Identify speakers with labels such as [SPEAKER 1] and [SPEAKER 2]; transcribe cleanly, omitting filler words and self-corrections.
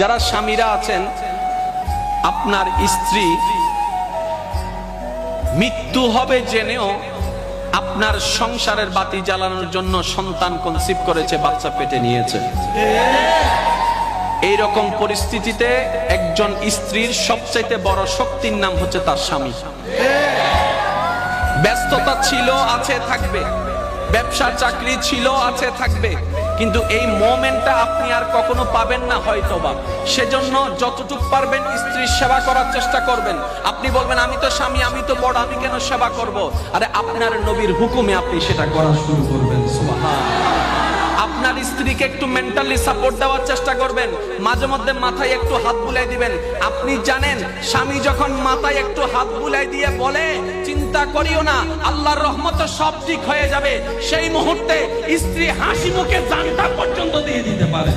[SPEAKER 1] যারা স্বামীরা আছেন, আপনার স্ত্রী মৃত্যু হবে জেনেও আপনার সংসারের বাতি জ্বালানোর জন্য সন্তান কনসিভ করেছে, বাচ্চা পেটে নিয়েছে। এই রকম পরিস্থিতিতে একজন স্ত্রীর সবচাইতে বড় শক্তির নাম হচ্ছে তার স্বামী। ব্যস্ততা ছিল, আছে, থাকবে, ব্যবসা চাকরি ছিল, আছে, থাকবে, কিন্তু এই মোমেন্টটা আপনি আর কখনো পাবেন না হয়তোবা। সেজন্য যতটুকু পারবেন স্ত্রীর সেবা করার চেষ্টা করবেন। আপনি বলবেন আমি তো স্বামী, আমি তো বড়, আমি কেন সেবা করব? আরে আপনার নবীর হুকুমে আপনি সেটা করা শুরু করবেন। সুবহানাল্লাহ। আপনার স্ত্রীকে একটু মেন্টালি সাপোর্ট দেওয়ার চেষ্টা করবেন, মাঝে মধ্যে মাথায় একটু হাত বুলাই দিবেন। আপনি জানেন স্বামী যখন মাথায় একটু হাত বুলাই দিয়ে বলে চিন্তা করিও না, আল্লাহর রহমতে সব ঠিক হয়ে যাবে, সেই মুহূর্তে স্ত্রী হাসি মুখে জানটা পর্যন্ত দিয়ে দিতে পারে।